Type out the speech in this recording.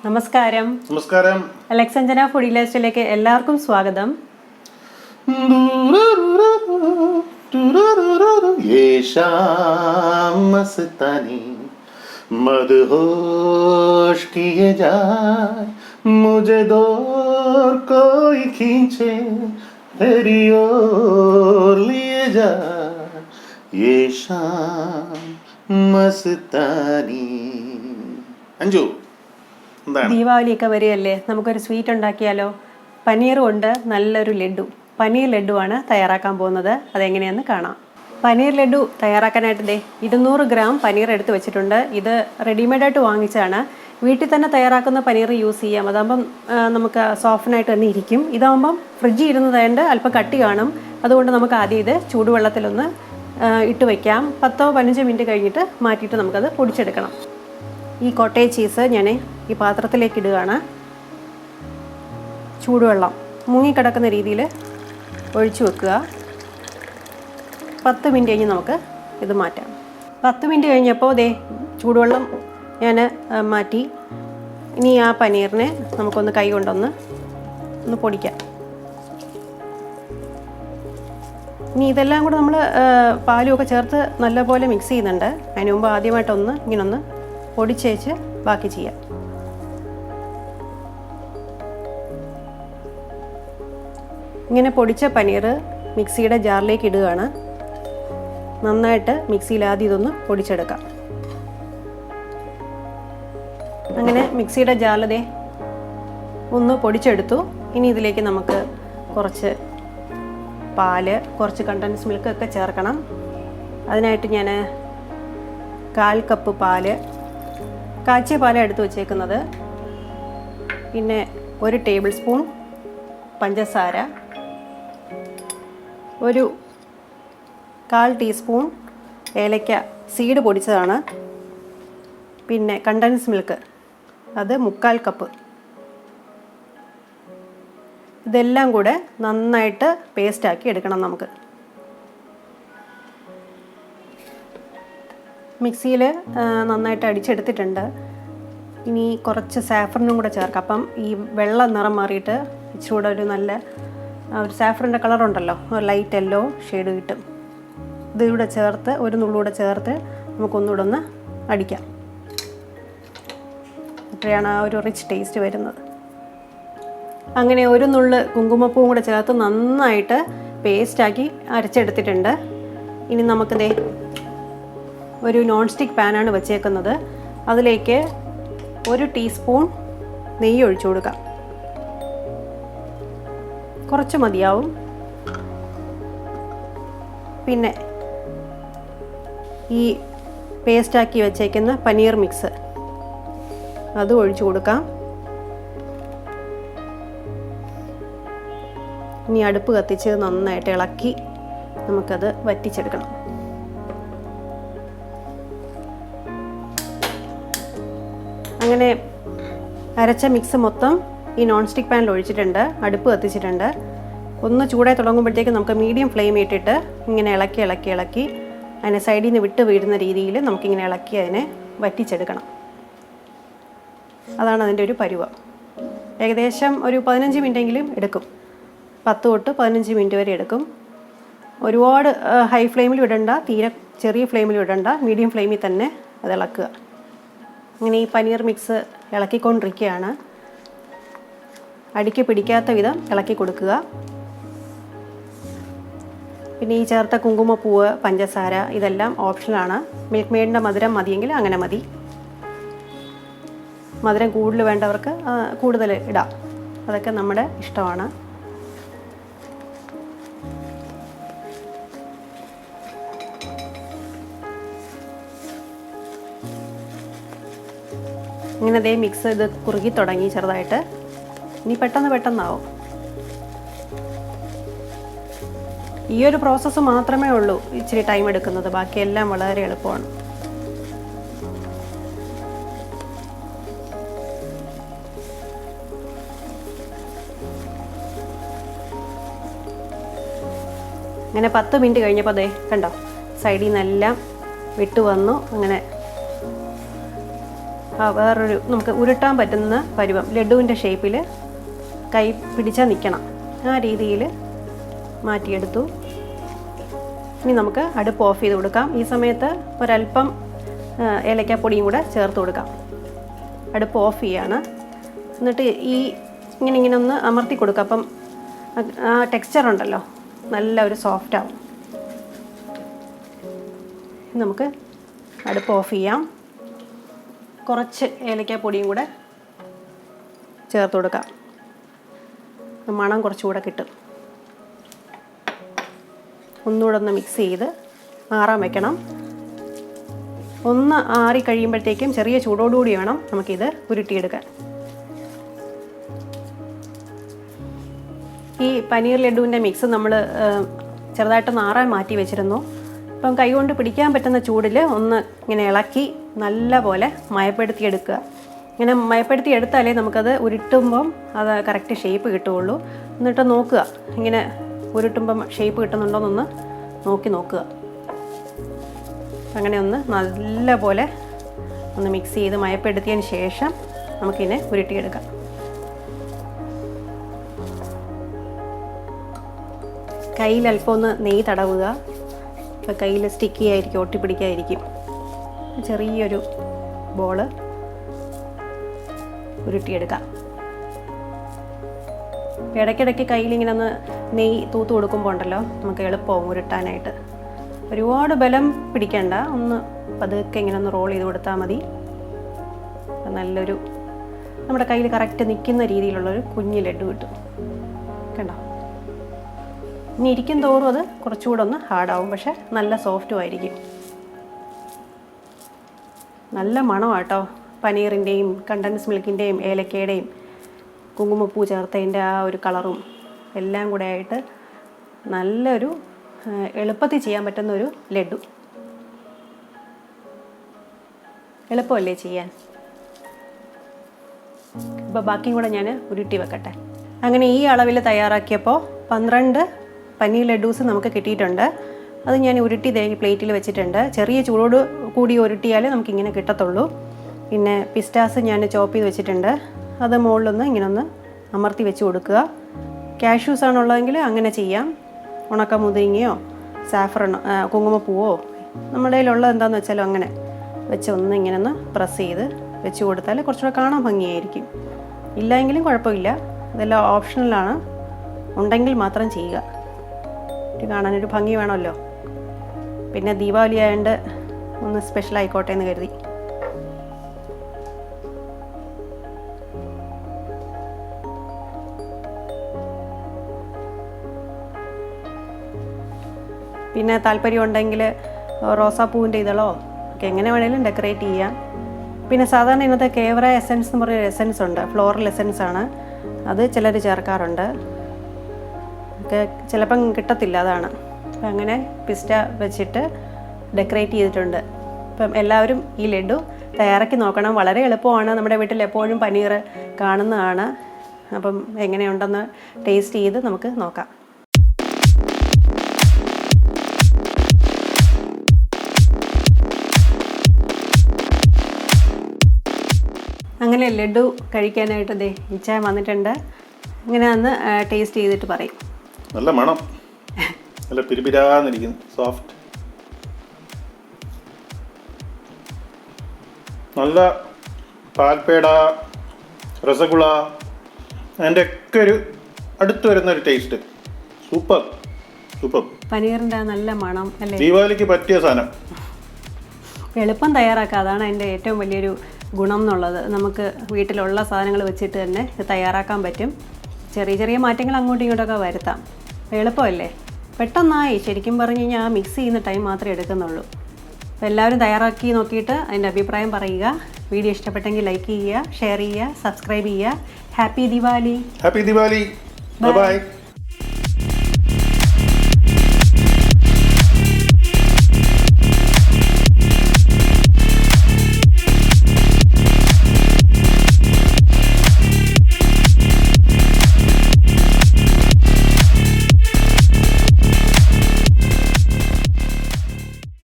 നമസ്കാരം. നമസ്കാരം. Alex Anjana foodie ലിസ്റ്റിലേക്ക് എല്ലാവർക്കും സ്വാഗതം. ये शाम मस्तानी मदहोश किए जाए मुझे दूर कोई खींचे तेरी ओर लिए जाए ये शाम मस्तानी. അഞ്ജു, ദീപാവലിയൊക്കെ വരികയല്ലേ, നമുക്കൊരു സ്വീറ്റ് ഉണ്ടാക്കിയാലോ? പനീർ കൊണ്ട് നല്ലൊരു ലഡു, പനീർ ലഡുവാണ് തയ്യാറാക്കാൻ പോകുന്നത്. അതെങ്ങനെയാണെന്ന് കാണാം. പനീർ ലഡു തയ്യാറാക്കാനായിട്ട് 200 ഗ്രാം പനീർ എടുത്ത് വെച്ചിട്ടുണ്ട്. ഇത് റെഡിമെയ്ഡായിട്ട് വാങ്ങിച്ചാണ്. വീട്ടിൽ തന്നെ തയ്യാറാക്കുന്ന പനീർ യൂസ് ചെയ്യാം. അതാകുമ്പം നമുക്ക് സോഫ്റ്റനായിട്ട് തന്നെ ഇരിക്കും. ഇതാകുമ്പം ഫ്രിഡ്ജിൽ ഇരുന്നതായതുകൊണ്ട് അല്പം കട്ടി കാണും. അതുകൊണ്ട് നമുക്ക് ആദ്യം ഇത് ചൂടുവെള്ളത്തിലൊന്ന് ഇട്ട് വയ്ക്കാം. 10-15 മിനിറ്റ് കഴിഞ്ഞിട്ട് മാറ്റിയിട്ട് നമുക്കത് പൊടിച്ചെടുക്കണം. ഈ കോട്ടേജ് ചീസ് ഞാൻ ഈ പാത്രത്തിലേക്ക് ഇടുകയാണ്. ചൂടുവെള്ളം മുങ്ങിക്കിടക്കുന്ന രീതിയിൽ ഒഴിച്ചു വെക്കുക. 10 മിനിറ്റ് കഴിഞ്ഞ് നമുക്ക് ഇത് മാറ്റാം. 10 മിനിറ്റ് കഴിഞ്ഞപ്പോൾ ചൂടുവെള്ളം ഞാൻ മാറ്റി. ഇനി ആ പനീറിനെ നമുക്കൊന്ന് കൈ കൊണ്ടൊന്ന് പൊടിക്കാം. ഇനി ഇതെല്ലാം കൂടെ നമ്മൾ പാലുമൊക്കെ ചേർത്ത് നല്ലപോലെ മിക്സ് ചെയ്യുന്നുണ്ട്. അതിന് മുമ്പ് ആദ്യമായിട്ടൊന്ന് ഇങ്ങനൊന്ന് പൊടിച്ചേച്ച് ബാക്കി ചെയ്യാം. ഇങ്ങനെ പൊടിച്ച പനീർ മിക്സിയുടെ ജാറിലേക്ക് ഇടുകയാണ്. നന്നായിട്ട് മിക്സിയിൽ ആദ്യം ഇതൊന്ന് പൊടിച്ചെടുക്കാം. അങ്ങനെ മിക്സിയുടെ ജാറിൽ ഒന്ന് പൊടിച്ചെടുത്തു. ഇനി ഇതിലേക്ക് നമുക്ക് കുറച്ച് പാല്, കുറച്ച് കണ്ടൻസ് മിൽക്ക് ഒക്കെ ചേർക്കണം. അതിനായിട്ട് ഞാൻ 1/4 കപ്പ് പാല്, കാച്ചിയ പാലാണ് എടുത്ത് വച്ചേക്കുന്നത്. പിന്നെ 1 ടേബിൾ സ്പൂൺ പഞ്ചസാര, ഒരു 1/4 ടീസ്പൂൺ ഏലക്ക സീഡ് പൊടിച്ചതാണ്. പിന്നെ കണ്ടൻസ് മിൽക്ക് അത് 3/4 കപ്പ്. ഇതെല്ലാം കൂടെ നന്നായിട്ട് പേസ്റ്റാക്കി എടുക്കണം. നമുക്ക് മിക്സിയിൽ നന്നായിട്ട് അടിച്ചെടുത്തിട്ടുണ്ട്. ഇനി കുറച്ച് സാഫ്രനും കൂടെ ചേർക്കാം. അപ്പം ഈ വെള്ള നിറം മാറിയിട്ട് ഇച്ചിരി കൂടെ ഒരു നല്ല ഒരു സാഫ്രൻ്റെ കളറുണ്ടല്ലോ, ഒരു ലൈറ്റ് യെല്ലോ ഷെയ്ഡ് കിട്ടും. ഇതിലൂടെ ചേർത്ത് ഒരു നുള്ളൂടെ ചേർത്ത് നമുക്കൊന്നുകൂടെ ഒന്ന് അടിക്കാം. അപ്പോഴാണ് ആ ഒരു റിച്ച് ടേസ്റ്റ് വരുന്നത്. അങ്ങനെ ഒരു നുള്ള് കുങ്കുമപ്പൂവും കൂടെ ചേർത്ത് നന്നായിട്ട് പേസ്റ്റാക്കി അരച്ചെടുത്തിട്ടുണ്ട്. ഇനി നമുക്ക് ഒരു നോൺ സ്റ്റിക്ക് പാനാണ് വെച്ചേക്കുന്നത്. അതിലേക്ക് 1 ടീസ്പൂൺ നെയ്യ് ഒഴിച്ചു കൊടുക്കാം. കുറച്ച് മതിയാവും. പിന്നെ ഈ പേസ്റ്റാക്കി വെച്ചേക്കുന്ന പനീർ മിക്സ് അത് ഒഴിച്ചു കൊടുക്കാം. ഇനി അടുപ്പ് കത്തിച്ച് നന്നായിട്ട് ഇളക്കി നമുക്കത് വറ്റിച്ചെടുക്കണം. അങ്ങനെ അരച്ച മിക്സ് മൊത്തം ഈ നോൺ സ്റ്റിക്ക് പാനിൽ ഒഴിച്ചിട്ടുണ്ട്. അടുപ്പ് കത്തിച്ചിട്ടുണ്ട്. ഒന്ന് ചൂടായി തുടങ്ങുമ്പോഴത്തേക്ക് നമുക്ക് മീഡിയം ഫ്ലെയിം ഇട്ടിട്ട് ഇങ്ങനെ ഇളക്കി ഇളക്കി ഇളക്കി അതിനെ സൈഡിൽ നിന്ന് വിട്ട് വീഴുന്ന രീതിയിൽ നമുക്കിങ്ങനെ ഇളക്കി അതിനെ വറ്റിച്ചെടുക്കണം. അതാണ് അതിൻ്റെ ഒരു പരുവം. ഏകദേശം ഒരു 15 മിനിറ്റെങ്കിലും എടുക്കും. 10 തൊട്ട് 15 മിനിറ്റ് വരെ എടുക്കും. ഒരുപാട് ഹൈ ഫ്ലെയിമിൽ ഇടണ്ട, തീരെ ചെറിയ ഫ്ലെയിമിൽ ഇടണ്ട, മീഡിയം ഫ്ലെയിമിൽ തന്നെ അത് ഇളക്കുക. അങ്ങനെ ഈ പനീർ മിക്സ് ഇളക്കിക്കൊണ്ടിരിക്കുകയാണ്. അടിക്ക് പിടിക്കാത്ത വിധം ഇളക്കി കൊടുക്കുക. പിന്നെ ഈ ചേർത്ത കുങ്കുമപ്പൂവ്, പഞ്ചസാര ഇതെല്ലാം ഓപ്ഷനാണ്. മിൽക്ക് മെയ്ഡിൻ്റെ മധുരം മതിയെങ്കിൽ അങ്ങനെ മതി. മധുരം കൂടുതൽ വേണ്ടവർക്ക് കൂടുതൽ ഇടാം. അതൊക്കെ നമ്മുടെ ഇഷ്ടമാണ്. ഇങ്ങനെ മിക്സ് ഇത് കുറുകി തുടങ്ങി ചെറുതായിട്ട്. ഇനി പെട്ടെന്നാവും. ഈ ഒരു പ്രോസസ്സ് മാത്രമേ ഉള്ളൂ ഇച്ചിരി ടൈം എടുക്കുന്നത്. ബാക്കിയെല്ലാം വളരെ എളുപ്പമാണ്. അങ്ങനെ 10 മിനിറ്റ് കഴിഞ്ഞപ്പോൾ കണ്ടോ, സൈഡിൽ നിന്നെല്ലാം വിട്ടു വന്നു. അങ്ങനെ വേറൊരു നമുക്ക് ഉരുട്ടാൻ പറ്റുന്ന പരുവം ലഡുവിൻ്റെ ഷേപ്പിൽ കൈ പിടിച്ചാൽ നിൽക്കണം, ആ രീതിയിൽ മാറ്റിയെടുത്തു. ഇനി നമുക്ക് അടുപ്പ് ഓഫ് ചെയ്ത് കൊടുക്കാം. ഈ സമയത്ത് ഒരല്പം ഏലക്കാപ്പൊടിയും കൂടെ ചേർത്ത് കൊടുക്കാം. അടുപ്പ് ഓഫ് ചെയ്യാണ്. എന്നിട്ട് ഇങ്ങനെ ഒന്ന് അമർത്തി കൊടുക്കുക. അപ്പം ആ ടെക്സ്ചർ ഉണ്ടല്ലോ നല്ല ഒരു സോഫ്റ്റ് ആവും. നമുക്ക് അടുപ്പ് ഓഫ് ചെയ്യാം. കുറച്ച് ഏലക്കാപ്പൊടിയും കൂടെ ചേർത്ത് കൊടുക്കാം. മണം കുറച്ചുകൂടെ കിട്ടും. ഒന്നുകൂടെ ഒന്ന് മിക്സ് ചെയ്ത് ആറാൻ വെക്കണം. ഒന്ന് ആറി കഴിയുമ്പോഴത്തേക്കും ചെറിയ ചൂടോടുകൂടി വേണം നമുക്കിത് ഉരുട്ടിയെടുക്കാൻ. ഈ പനീർ ലഡുവിൻ്റെ മിക്സ് നമ്മൾ ചെറുതായിട്ടൊന്ന് ആറാൻ മാറ്റി വെച്ചിരുന്നു. അപ്പം കൈകൊണ്ട് പിടിക്കാൻ പറ്റുന്ന ചൂടിൽ ഒന്ന് ഇങ്ങനെ ഇളക്കി നല്ല പോലെ മയപ്പെടുത്തിയെടുക്കുക. ഇങ്ങനെ മയപ്പെടുത്തി എടുത്താലേ നമുക്കത് ഉരുട്ടുമ്പം അത് കറക്റ്റ് ഷേപ്പ് കിട്ടുകയുള്ളൂ. എന്നിട്ട് നോക്കുക, ഇങ്ങനെ ഉരുട്ടുമ്പം ഷേപ്പ് കിട്ടുന്നുണ്ടോയെന്നൊന്ന് നോക്കുക. അങ്ങനെ ഒന്ന് നല്ല പോലെ ഒന്ന് മിക്സ് ചെയ്ത് മയപ്പെടുത്തിയതിന് ശേഷം നമുക്കിതിനെ ഉരുട്ടിയെടുക്കാം. കയ്യിൽ അല്പം ഒന്ന് നെയ്യ് തടവുക. ഇപ്പോൾ കയ്യിൽ സ്റ്റിക്കി ആയിരിക്കും, ഒട്ടിപ്പിടിക്കാതിരിക്കും. ചെറിയൊരു ബോള് ഉരുട്ടിയെടുക്കാം. ഇടയ്ക്കിടയ്ക്ക് കയ്യിലിങ്ങനെ ഒന്ന് നെയ്യ് തൂത്ത് കൊടുക്കുമ്പോൾ ഉണ്ടല്ലോ നമുക്ക് എളുപ്പമാവും ഉരുട്ടാനായിട്ട്. ഒരുപാട് ബലം പിടിക്കണ്ട, ഒന്ന് പതുക്കെ ഇങ്ങനെ ഒന്ന് റോൾ ചെയ്ത് കൊടുത്താൽ മതി. നല്ലൊരു നമ്മുടെ കയ്യിൽ കറക്റ്റ് നിൽക്കുന്ന രീതിയിലുള്ളൊരു കുഞ്ഞ് ലഡു കിട്ടും. കണ്ടോ? ഇനി ഇരിക്കും തോറും അത് കുറച്ചുകൂടെ ഒന്ന് ഹാർഡാവും, പക്ഷെ നല്ല സോഫ്റ്റും ആയിരിക്കും. നല്ല മണമാട്ടോ. പനീറിൻ്റെയും കണ്ടൻസ് മിൽക്കിൻ്റെയും ഏലക്കയുടെയും കുങ്കുമപ്പൂ ചേർത്തതിൻ്റെ ആ ഒരു കളറും എല്ലാം കൂടെ ആയിട്ട് നല്ലൊരു എളുപ്പത്തിൽ ചെയ്യാൻ പറ്റുന്ന ഒരു ലഡു. എളുപ്പമല്ലേ ചെയ്യാൻ? അപ്പോൾ ബാക്കിയും കൂടെ ഞാൻ ഉരുട്ടി വെക്കട്ടെ. അങ്ങനെ ഈ അളവിൽ തയ്യാറാക്കിയപ്പോൾ 12 പനീർ ലഡൂസ് നമുക്ക് കിട്ടിയിട്ടുണ്ട്. അത് ഞാൻ ഉരുട്ടി പ്ലേറ്റിൽ വെച്ചിട്ടുണ്ട്. ചെറിയ ചൂടോട് കൂടി ഉരുട്ടിയാലേ നമുക്കിങ്ങനെ കിട്ടത്തുള്ളൂ. പിന്നെ പിസ്റ്റാസ് ഞാൻ ചോപ്പ് ചെയ്ത് വെച്ചിട്ടുണ്ട്. അത് മുകളിലൊന്ന് ഇങ്ങനെ ഒന്ന് അമർത്തി വെച്ച് കൊടുക്കുക. കാഷ്യൂസ് ആണുള്ളതെങ്കിൽ അങ്ങനെ ചെയ്യാം. ഉണക്ക മുതിരിങ്ങയോ സാഫ്രണോ കുങ്കുമപ്പൂവോ നമ്മുടെ കയ്യിലുള്ളത് എന്താണെന്ന് വെച്ചാലും അങ്ങനെ വെച്ച് ഒന്ന് ഇങ്ങനെ ഒന്ന് പ്രസ് ചെയ്ത് വെച്ച് കൊടുത്താൽ കുറച്ചുകൂടെ കാണാൻ ഭംഗിയായിരിക്കും. ഇല്ലെങ്കിലും കുഴപ്പമില്ല, ഇതെല്ലാം ഓപ്ഷണലാണ്. ഉണ്ടെങ്കിൽ മാത്രം ചെയ്യുക. കാണാനൊരു ഭംഗി വേണമല്ലോ. പിന്നെ ദീപാവലി ആയതുകൊണ്ട് ഒന്ന് സ്പെഷ്യൽ ആയിക്കോട്ടെ എന്ന് കരുതി. പിന്നെ താല്പര്യം ഉണ്ടെങ്കിൽ റോസാപ്പൂവിൻ്റെ ഇതളോ ഒക്കെ എങ്ങനെ വേണേലും ഡെക്കറേറ്റ് ചെയ്യാം. പിന്നെ സാധാരണ ഇന്നത്തെ കേവറ എസൻസ് എന്ന് പറഞ്ഞൊരു എസൻസ് ഉണ്ട്, ഫ്ലോറൽ എസൻസ് ആണ്. അത് ചിലർ ചേർക്കാറുണ്ട്. ഒക്കെ ചിലപ്പം കിട്ടത്തില്ല, അതാണ്. അപ്പം അങ്ങനെ പിസ്റ്റ വെച്ചിട്ട് ഡെക്കറേറ്റ് ചെയ്തിട്ടുണ്ട്. അപ്പം എല്ലാവരും ഈ ലഡു തയ്യാറാക്കി നോക്കണം. വളരെ എളുപ്പമാണ്. നമ്മുടെ വീട്ടിൽ എപ്പോഴും പനീർ കാണുന്നതാണ്. അപ്പം എങ്ങനെയുണ്ടെന്ന് ടേസ്റ്റ് ചെയ്ത് നമുക്ക് നോക്കാം. അങ്ങനെ ലഡു കഴിക്കാനായിട്ട് ഇച്ചാൻ വന്നിട്ടുണ്ട്. ഇങ്ങനെ ഒന്ന് ടേസ്റ്റ് ചെയ്തിട്ട് പറയും. നല്ല മണം, നല്ല പിരിപിരാന്നിരിക്കുന്നു, സോഫ്റ്റ്, നല്ല പാൽപേട, രസഗുള, അതിൻ്റെ ഒക്കെ ഒരു അടുത്ത് വരുന്നൊരു ടേസ്റ്റ്. Super super. പനീറിൻ്റെ നല്ല മണം അല്ലേ? ദീപാവലിക്ക് പറ്റിയ സാധനം. എളുപ്പം തയ്യാറാക്കുക, അതാണ് അതിൻ്റെ ഏറ്റവും വലിയൊരു ഗുണം എന്നുള്ളത്. നമുക്ക് വീട്ടിലുള്ള സാധനങ്ങൾ വെച്ചിട്ട് തന്നെ ഇത് തയ്യാറാക്കാൻ പറ്റും. ചെറിയ ചെറിയ മാറ്റങ്ങൾ അങ്ങോട്ടും ഇങ്ങോട്ടൊക്കെ വരുത്താം. എളുപ്പമല്ലേ? പെട്ടെന്നായി. ശരിക്കും പറഞ്ഞു കഴിഞ്ഞാൽ ആ മിക്സ് ചെയ്യുന്ന ടൈം മാത്രമേ എടുക്കുന്നുള്ളൂ. അപ്പോൾ എല്ലാവരും തയ്യാറാക്കി നോക്കിയിട്ട് അതിൻ്റെ അഭിപ്രായം പറയുക. വീഡിയോ ഇഷ്ടപ്പെട്ടെങ്കിൽ ലൈക്ക് ചെയ്യുക, ഷെയർ ചെയ്യുക, സബ്സ്ക്രൈബ് ചെയ്യുക. Happy Diwali. Happy Diwali. Bye bye.